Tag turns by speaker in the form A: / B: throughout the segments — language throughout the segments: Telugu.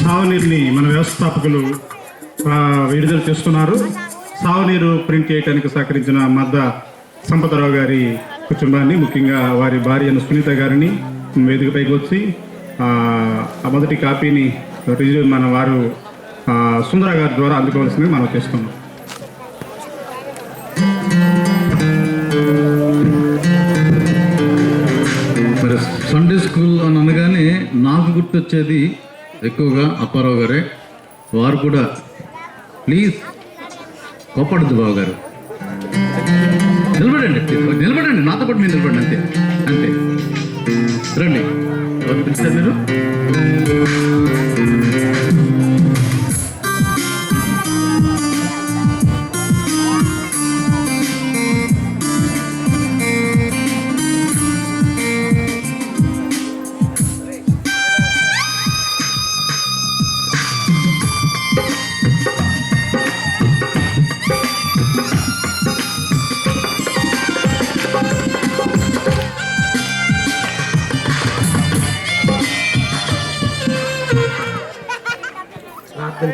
A: సాగునీరుని మన వ్యవస్థాపకులు విడుదల చేస్తున్నారు. సాగునీరు ప్రింట్ చేయడానికి సహకరించిన మద్ద సంపతరావు గారి కుటుంబాన్ని, ముఖ్యంగా వారి భార్యను సునీత గారిని వేదికపైకి వచ్చి ఆ మొదటి కాపీని మన వారు సుందర గారి ద్వారా అందుకోవాల్సింది మనం చేస్తున్నాం.
B: మరి సండే స్కూల్ అని అనగానే నాకు గుర్తొచ్చేది ఎక్కువగా అప్పారావు గారే. వారు కూడా ప్లీజ్ కోపడద్దు బాబు గారు, నిలబడండి నాతో పాటు మీరు నిలబడండి, అంతే అంతే. రండి, ఎవరు పిలిచారు మీరు?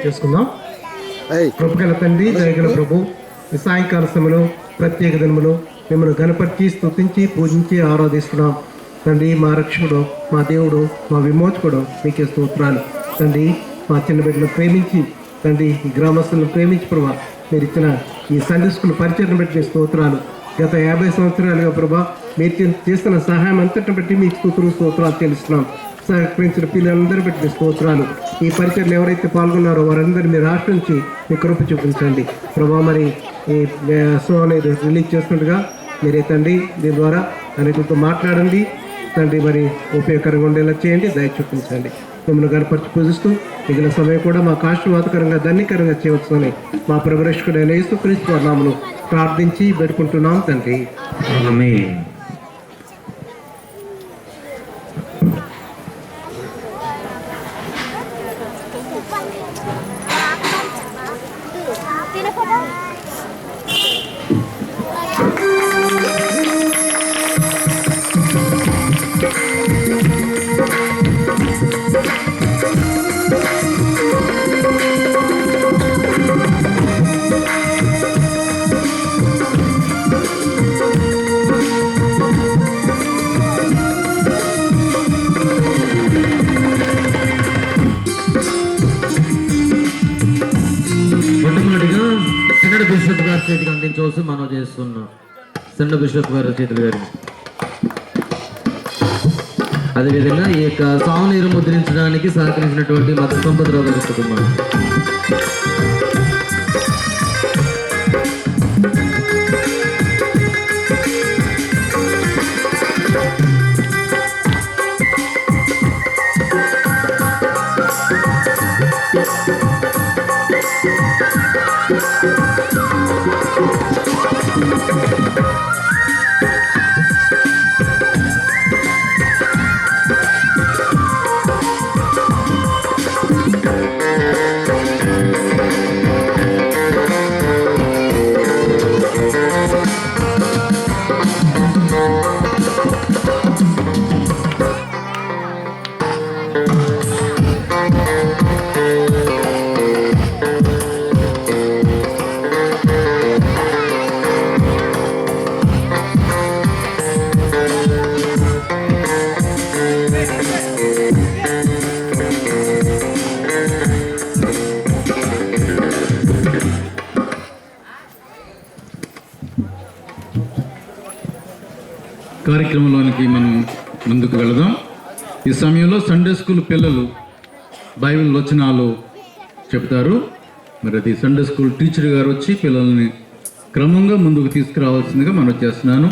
C: చేసుకుందాం. కృపగల తండ్రి, దయగల ప్రభు, ఈ సాయంకాల సమయంలో ప్రత్యేక దినములో మిమ్మల్ని గణపరిచి స్తుతించి పూజించి ఆరాధిస్తున్నాం తండ్రి. మా రక్షకుడు, మా దేవుడు, మా విమోచకుడు మీకే స్తోత్రాలు తండ్రి. మా చిన్న బిడ్డలను ప్రేమించి తండ్రి, ఈ గ్రామస్తులను ప్రేమించి ప్రభా మీరు ఇచ్చిన ఈ సండే స్కూల్ పరిచయం బట్టి స్తోత్రాలు. గత 50 సంవత్సరాలుగా ప్రభా మీరు చేస్తున్న సహాయం అంతటిని బట్టి మీకు స్తోత్రాలు తెలుస్తున్నాం. సహకరించిన పిల్లలందరూ బట్టి స్తోత్రాలు. ఈ పరిచయలు ఎవరైతే పాల్గొన్నారో వారందరూ మీరు ఆశ్రయించి మీ కృప చూపించండి ప్రభా. మరి ఈ షో అనేది రిలీజ్ చేస్తుండగా మీరే తండ్రి దీని ద్వారా అనేకులతో మాట్లాడండి తండ్రి. మరి ఉపయోగకరంగా ఉండేలా చేయండి, దయ చూపించండి. మిమ్మల్ని గణపరిచి పూజిస్తూ మిగిలిన సమయం కూడా మాకు ఆశీర్వాదకరంగా ధన్యకరంగా చేయవచ్చునని మా ప్రభురక్షకుడైన యేసుక్రీస్తు వారి నామమున ప్రార్థించి పెట్టుకుంటున్నాం తండ్రి.
B: ఆమేన్. బిషప్ గారి చేతికి అందించవలసి మనం చేస్తున్నాం. సెండ బిషప్ గారి చేతులు గారి. అదేవిధంగా ఈ యొక్క సాగునీరు ముద్రించడానికి సహకరించినటువంటి మత సంపదరావు గారి కుటుంబం. కార్యక్రమంలోనికి మనం ముందుకు వెళదాం. ఈ సమయంలో సండే స్కూల్ పిల్లలు బైబిల్ వచనాలు చెప్తారు. మరి అది సండే స్కూల్ టీచర్ గారు వచ్చి పిల్లల్ని క్రమంగా ముందుకు తీసుకురావాల్సిందిగా మనం చేస్తున్నాను.